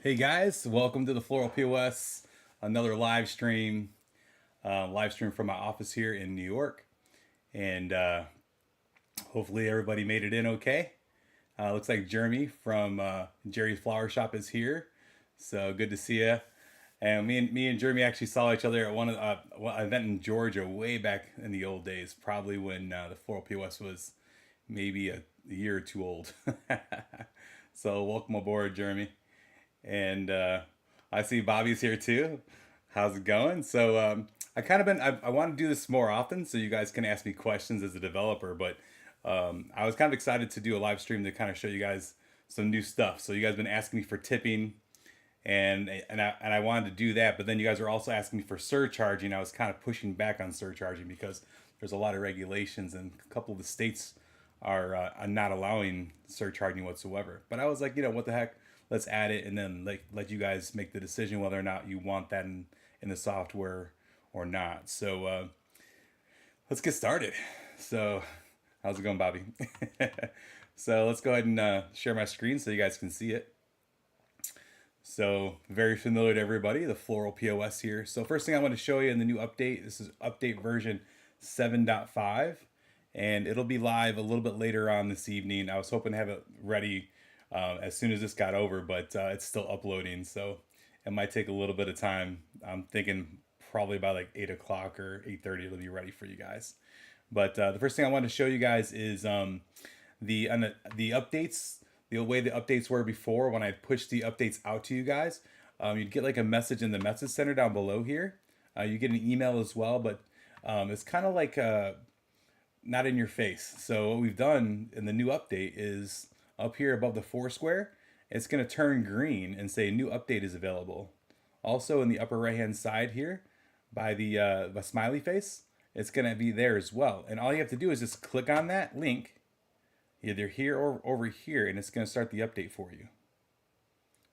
Hey guys, welcome to the Floral POS, another live stream from my office here in New York, and hopefully everybody made it in okay. Looks like Jeremy from Jerry's Flower Shop is here, so good to see you. And me and Jeremy actually saw each other at one event in Georgia way back in the old days, probably when the Floral POS was maybe a year or two old. So welcome aboard, Jeremy. And I see Bobby's here too. How's it going? I want to do this more often so you guys can ask me questions as a developer, but I was kind of excited to do a live stream to kind of show you guys some new stuff. So you guys been asking me for tipping, and I wanted to do that, but then you guys were also asking me for surcharging. I was kind of pushing back on surcharging because there's a lot of regulations, and a couple of the states are not allowing surcharging whatsoever. But I was like, what the heck? Let's add it, and then let you guys make the decision whether or not you want that in the software or not. So let's get started. So how's it going, Bobby? So let's go ahead and share my screen so you guys can see it. So very familiar to everybody, the Floral POS here. So first thing I want to show you in the new update, this is update version 7.5, and it'll be live a little bit later on this evening. I was hoping to have it ready as soon as this got over, but it's still uploading, so it might take a little bit of time. I'm thinking probably by like 8 o'clock or 8:30 it'll be ready for you guys. But the first thing I wanted to show you guys is the updates, the way the updates were before. When I pushed the updates out to you guys, you'd get like a message in the message center down below here. You get an email as well, but it's kind of like not in your face. So what we've done in the new update is up here above the Foursquare, it's going to turn green and say new update is available. Also in the upper right hand side here by the smiley face, it's going to be there as well. And all you have to do is just click on that link either here or over here, and it's going to start the update for you,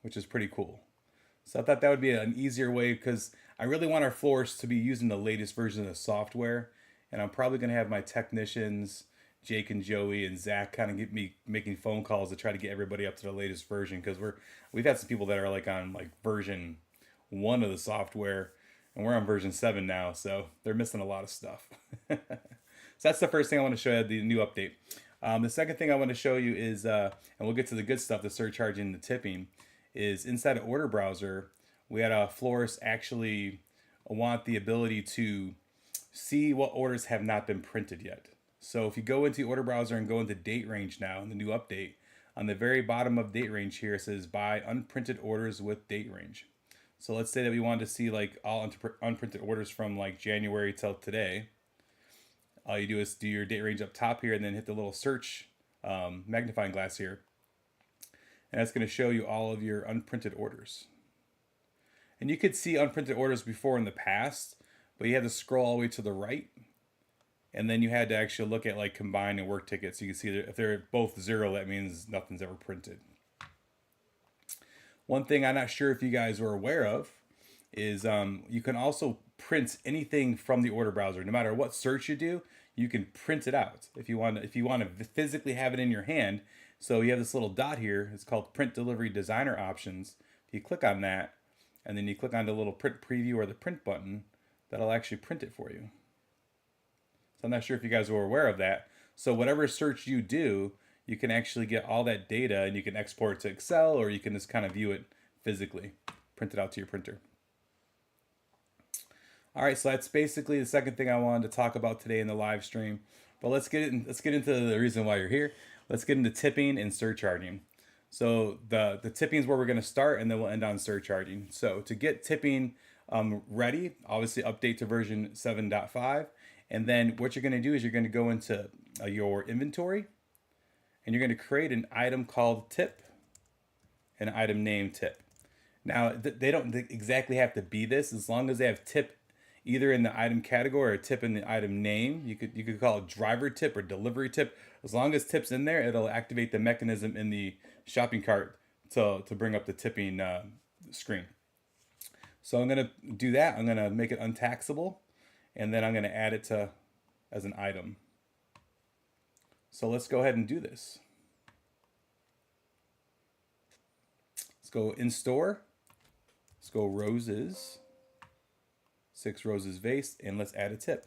which is pretty cool. So I thought that would be an easier way because I really want our floors to be using the latest version of the software. And I'm probably going to have my technicians, Jake and Joey and Zach, kind of get me making phone calls to try to get everybody up to the latest version, because we've had some people that are like on like version 1 of the software, and we're on version 7 now, so they're missing a lot of stuff. So that's the first thing I want to show you, the new update. The second thing I want to show you is, and we'll get to the good stuff, the surcharging and the tipping, is inside of Order Browser, we had a florist actually want the ability to see what orders have not been printed yet. So if you go into the Order Browser and go into date range now in the new update, on the very bottom of date range here it says buy unprinted orders with date range. So let's say that we wanted to see like all unprinted orders from like January till today. All you do is do your date range up top here and then hit the little search magnifying glass here. And that's going to show you all of your unprinted orders. And you could see unprinted orders before in the past, but you had to scroll all the way to the right. And then you had to actually look at like combined and work tickets. You can see that if they're both 0, that means nothing's ever printed. One thing I'm not sure if you guys were aware of is you can also print anything from the order browser. No matter what search you do, you can print it out if you want. If you want to physically have it in your hand, so you have this little dot here. It's called Print Delivery Designer Options. If you click on that, and then you click on the little print preview or the print button, that'll actually print it for you. So I'm not sure if you guys were aware of that. So whatever search you do, you can actually get all that data and you can export it to Excel, or you can just kind of view it physically, print it out to your printer. All right, so that's basically the second thing I wanted to talk about today in the live stream. But let's get into the reason why you're here. Let's get into tipping and surcharging. So the tipping is where we're going to start, and then we'll end on surcharging. So to get tipping ready, obviously update to version 7.5. And then what you're going to do is you're going to go into your inventory, and you're going to create an item called tip, an item named tip. Now they don't exactly have to be this, as long as they have tip either in the item category or tip in the item name. You could call it driver tip or delivery tip. As long as tip's in there, it'll activate the mechanism in the shopping cart to bring up the tipping screen. So I'm going to do that. I'm going to make it untaxable, and then I'm going to add it to as an item. So let's go ahead and do this. Let's go in store. Let's go roses. 6 roses vase, and let's add a tip.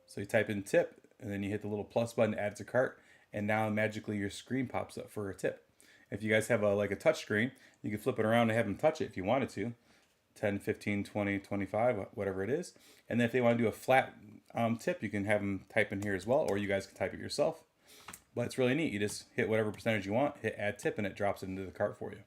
So you type in tip, and then you hit the little plus button to add to cart, and now magically your screen pops up for a tip. If you guys have a touch screen, you can flip it around and have them touch it if you wanted to. 10, 15, 20, 25, whatever it is. And then if they want to do a flat tip, you can have them type in here as well, or you guys can type it yourself. But it's really neat. You just hit whatever percentage you want, hit add tip, and it drops it into the cart for you.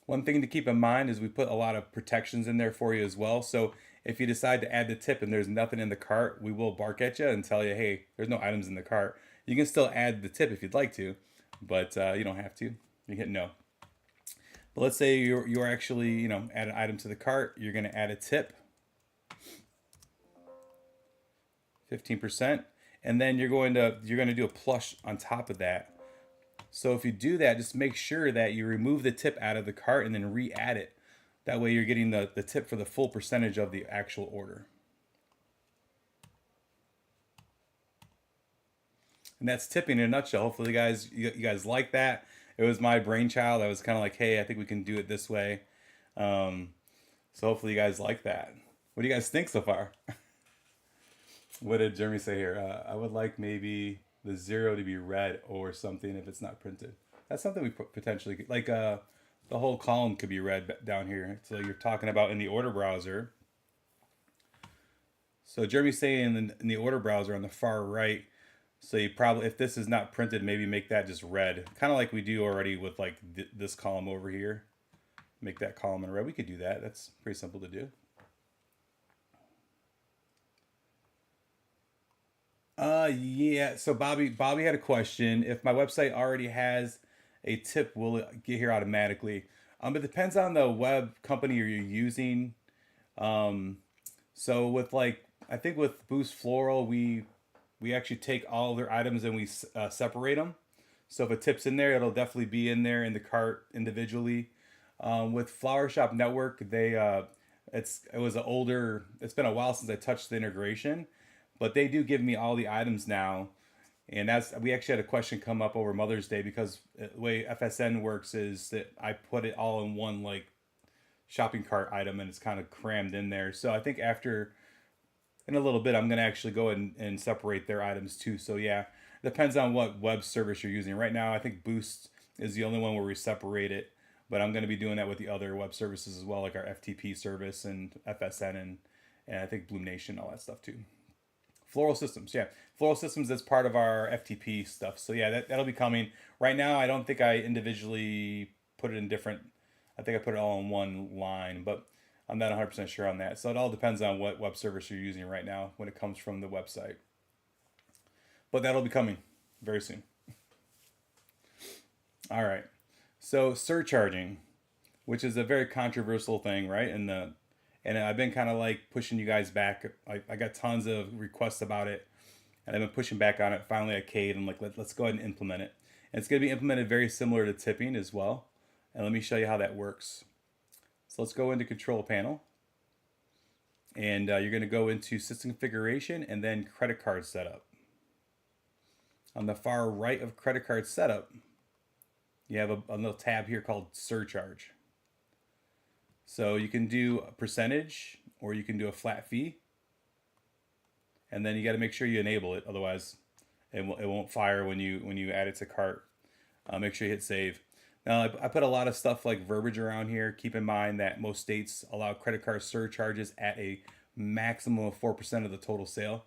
One thing to keep in mind is we put a lot of protections in there for you as well. So if you decide to add the tip and there's nothing in the cart, we will bark at you and tell you, hey, there's no items in the cart. You can still add the tip if you'd like to, but you don't have to. You hit no. But let's say you're actually, add an item to the cart. You're going to add a tip, 15%, and then you're going to do a plush on top of that. So if you do that, just make sure that you remove the tip out of the cart and then re-add it. That way you're getting the tip for the full percentage of the actual order. And that's tipping in a nutshell. Hopefully you guys like that. It was my brainchild. I was kind of like, hey, I think we can do it this way. So hopefully you guys like that. What do you guys think so far? What did Jeremy say here? I would like maybe the 0 to be red or something if it's not printed. That's something we potentially could, like the whole column could be red down here. So you're talking about in the order browser. So Jeremy's saying in the order browser on the far right. So you probably, if this is not printed, maybe make that just red, kind of like we do already with like this column over here. Make that column in red. We could do that. That's pretty simple to do. Yeah. So Bobby had a question. If my website already has a tip, will it get here automatically? It depends on the web company you're using. So with I think with Boost Floral, we actually take all their items and we separate them. So if a tip's in there, it'll definitely be in there in the cart individually. With Flower Shop Network, it's been a while since I touched the integration, but they do give me all the items now. And we actually had a question come up over Mother's Day because the way FSN works is that I put it all in one shopping cart item and it's kind of crammed in there. So I think in a little bit, I'm going to actually go and separate their items too. So yeah, it depends on what web service you're using. Right now, I think Boost is the only one where we separate it, but I'm going to be doing that with the other web services as well, like our FTP service and FSN and I think Bloom Nation, all that stuff too. Floral Systems, yeah. Floral Systems is part of our FTP stuff. So yeah, that'll be coming. Right now, I don't think I individually put it in different, I think I put it all in one line, but I'm not 100% sure on that. So it all depends on what web service you're using right now when it comes from the website. But that'll be coming very soon. All right. So surcharging, which is a very controversial thing, right? And I've been kind of pushing you guys back. I got tons of requests about it, and I've been pushing back on it. Finally, I caved. I'm like, let's go ahead and implement it. And it's going to be implemented very similar to tipping as well. And let me show you how that works. So let's go into Control Panel. And you're going to go into System Configuration and then Credit Card Setup. On the far right of Credit Card Setup, you have a little tab here called Surcharge. So you can do a percentage or you can do a flat fee. And then you got to make sure you enable it. Otherwise, it won't fire when you add it to cart. Make sure you hit save. Now, I put a lot of stuff like verbiage around here. Keep in mind that most states allow credit card surcharges at a maximum of 4% of the total sale.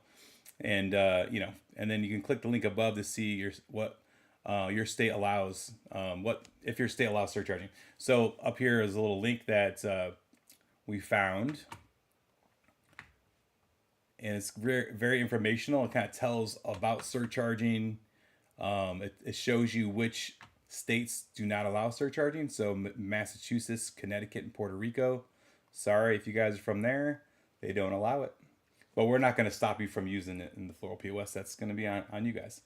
And, and then you can click the link above to see what your state allows, if your state allows surcharging. So up here is a little link that we found. And it's very, very informational. It kind of tells about surcharging. It shows you which states do not allow surcharging. So Massachusetts, Connecticut, and Puerto Rico. Sorry if you guys are from there. They don't allow it. But we're not going to stop you from using it in the Floral POS. That's going to be on you guys.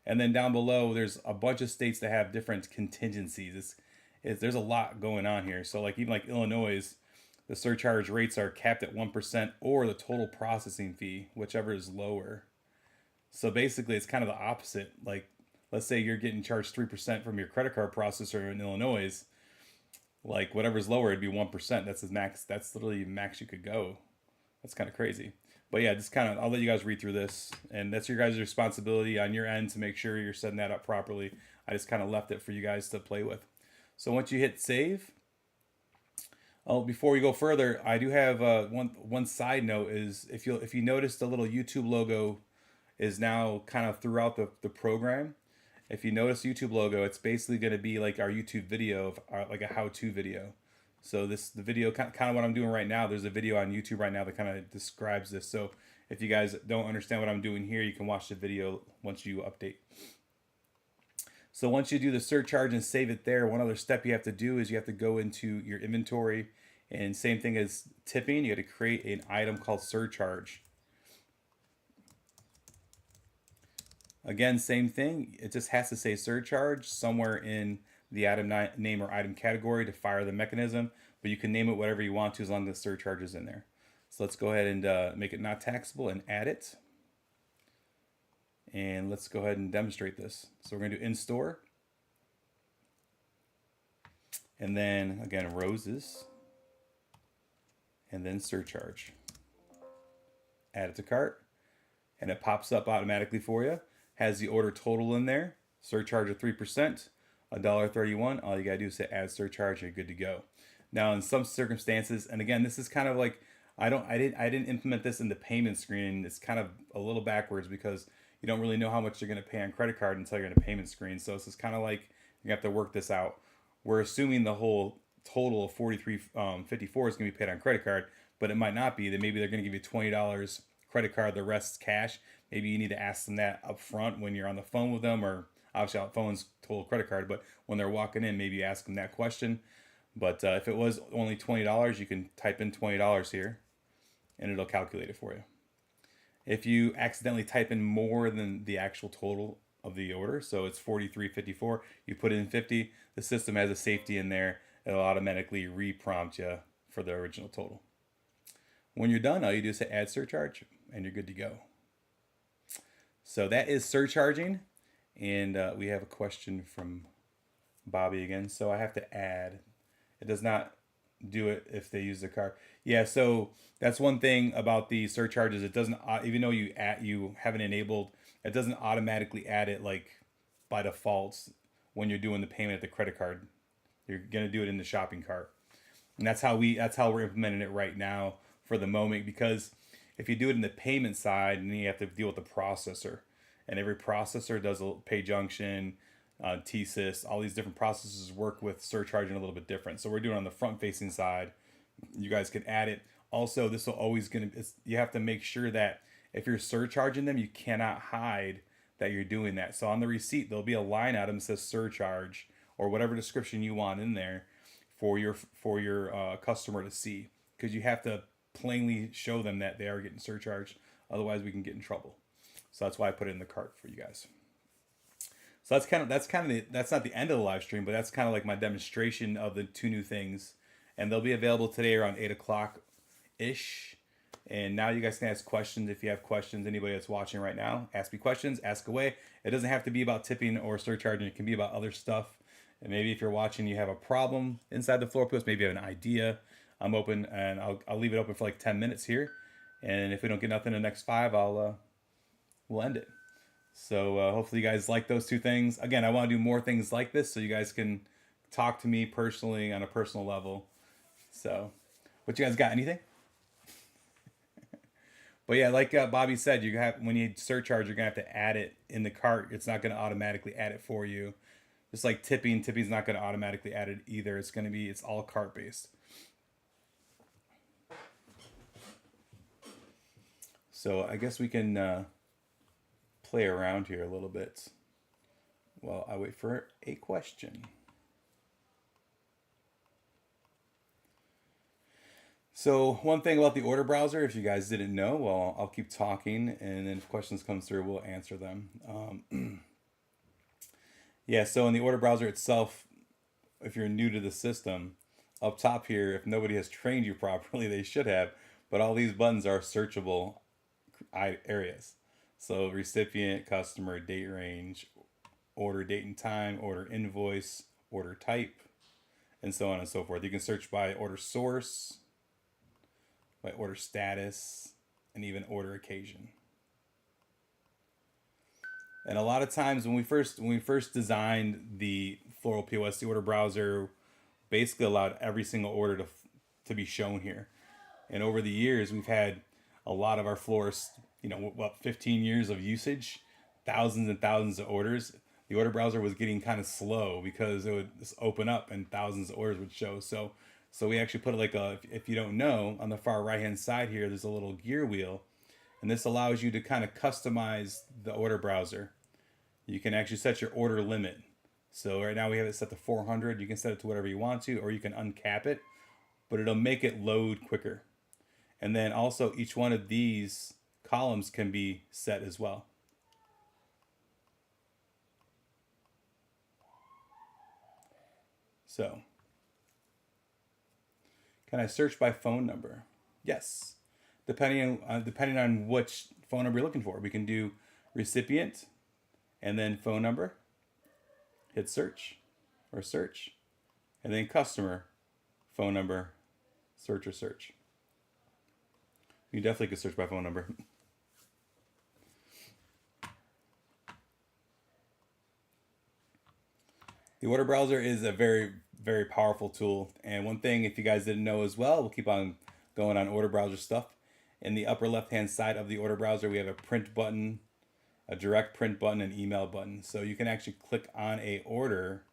And then down below, there's a bunch of states that have different contingencies. There's a lot going on here. So even like Illinois, the surcharge rates are capped at 1% or the total processing fee, whichever is lower. So basically, it's kind of the opposite. let's say you're getting charged 3% from your credit card processor in Illinois, like whatever's lower, it'd be 1%. That's the max. That's literally the max you could go. That's kind of crazy. But yeah, just kind of, I'll let you guys read through this, and that's your guys' responsibility on your end to make sure you're setting that up properly. I just kind of left it for you guys to play with. So once you hit save, oh, before we go further, I do have one side note is if you notice the little YouTube logo is now kind of throughout the program. If you notice the YouTube logo, it's basically going to be like our YouTube video of like a how-to video. So the video kind of what I'm doing right now. There's a video on YouTube right now that kind of describes this. So if you guys don't understand what I'm doing here, you can watch the video once you update. So once you do the surcharge and save it there, one other step you have to do is you have to go into your inventory, and same thing as tipping, you have to create an item called surcharge. Again, same thing. It just has to say surcharge somewhere in the item name or item category to fire the mechanism, but you can name it whatever you want to as long as the surcharge is in there. So let's go ahead and make it not taxable and add it. And let's go ahead and demonstrate this. So we're going to do in-store. And then, again, roses. And then surcharge. Add it to cart. And it pops up automatically for you. Has the order total in there. Surcharge of 3%. $1.31. All you got to do is say add surcharge. You're good to go. Now, in some circumstances, and again, this is kind of like, I didn't implement this in the payment screen. It's kind of a little backwards because you don't really know how much you're going to pay on credit card until you're in a payment screen. So this is kind of like you have to work this out. We're assuming the whole total of $43.54 is going to be paid on credit card, but it might not be. That maybe they're going to give you $20 credit card, the rest's cash. Maybe you need to ask them that up front when you're on the phone with them, or obviously on phone's total credit card, but when they're walking in, maybe you ask them that question. But if it was only $20, you can type in $20 here and it'll calculate it for you. If you accidentally type in more than the actual total of the order, so it's $43.54, you put in 50, the system has a safety in there. It'll automatically re-prompt you for the original total. When you're done, all you do is say add surcharge and you're good to go. So that is surcharging. And we have a question from Bobby again. So I have to add. It does not do it if they use the card. Yeah, so that's one thing about the surcharges. It doesn't, even though you have it enabled, it doesn't automatically add it like by default when you're doing the payment at the credit card. You're gonna do it in the shopping cart, and that's how we're implementing it right now for the moment. Because if you do it in the payment side, then you have to deal with the processor, and every processor does a pay junction. TSYS, all these different processes work with surcharging a little bit different. So we're doing it on the front facing side. You guys can add it. Also, this will always you have to make sure that if you're surcharging them, you cannot hide that you're doing that. So on the receipt, there'll be a line item that says surcharge or whatever description you want in there for your customer to see, because you have to plainly show them that they are getting surcharged. Otherwise, we can get in trouble. So that's why I put it in the cart for you guys. So that's not the end of the live stream, but that's kind of like my demonstration of the two new things, and they'll be available today around 8 o'clock ish. And now you guys can ask questions if you have questions. Anybody that's watching right now, ask me questions, ask away. It doesn't have to be about tipping or surcharging. It can be about other stuff. And maybe if you're watching, you have a problem inside the floor post, maybe you have an idea. I'm open, and I'll leave it open for like 10 minutes here. And if we don't get nothing in the next 5, we'll end it. So hopefully you guys like those two things. Again, I want to do more things like this so you guys can talk to me personally on a personal level. So, what you guys got? Anything? But yeah, like Bobby said, when you surcharge, you're gonna have to add it in the cart. It's not gonna automatically add it for you. Just like tipping's not gonna automatically add it either. It's all cart based. So I guess we can play around here a little bit while I wait for a question. So one thing about the order browser, if you guys didn't know, well, I'll keep talking, and then if questions come through, we'll answer them. Yeah, so in the order browser itself, if you're new to the system, up top here, if nobody has trained you properly, they should have, but all these buttons are searchable areas. So recipient, customer, date range, order date and time, order invoice, order type, and so on and so forth. You can search by order source, by order status, and even order occasion. And a lot of times when we first designed the Floral POS, the order browser basically allowed every single order to be shown here. And over the years, we've had a lot of our florists, 15 years of usage, thousands and thousands of orders. The order browser was getting kind of slow because it would just open up and thousands of orders would show. So we actually put if you don't know, on the far right hand side here, there's a little gear wheel, and this allows you to kind of customize the order browser. You can actually set your order limit. So right now we have it set to 400. You can set it to whatever you want to, or you can uncap it, but it'll make it load quicker. And then also each one of these columns can be set as well. So, can I search by phone number? Yes. Depending on which phone number you're looking for, we can do recipient and then phone number. Hit search or search, and then customer, phone number, search or search. You definitely could search by phone number. The order browser is a very, very powerful tool. And one thing, if you guys didn't know as well, we'll keep on going on order browser stuff. In the upper left-hand side of the order browser, we have a print button, a direct print button, and email button. So you can actually click on a order,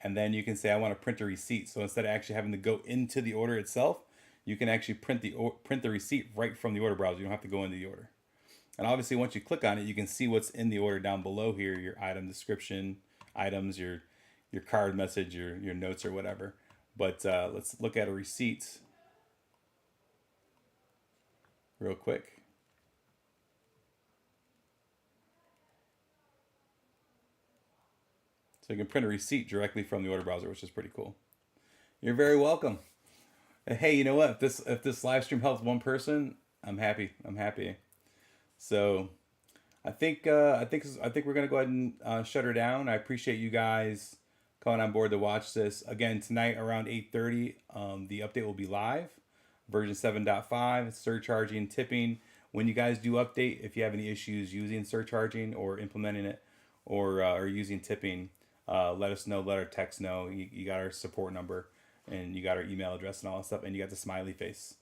and then you can say, I want to print a receipt. So instead of actually having to go into the order itself, you can actually print the receipt right from the order browser. You don't have to go into the order. And obviously, once you click on it, you can see what's in the order down below here, your item description, items, your card message, your notes or whatever. But let's look at a receipt real quick. So you can print a receipt directly from the order browser, which is pretty cool. You're very welcome. Hey, you know what? If this live stream helps one person, I'm happy. I'm happy. So I think we're gonna go ahead and shut her down. I appreciate you guys coming on board to watch this. Again, tonight around 8:30, the update will be live. Version 7.5, surcharging, tipping. When you guys do update, if you have any issues using surcharging or implementing it or using tipping, let us know. Let our text know. You got our support number, and you got our email address and all that stuff, and you got the smiley face.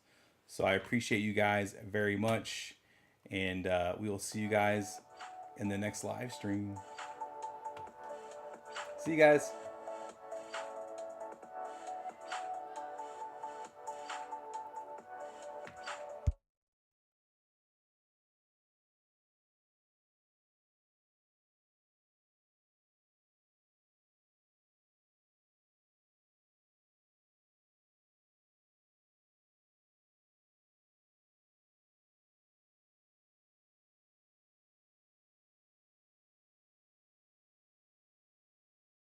So I appreciate you guys very much, and we will see you guys in the next live stream. See you guys.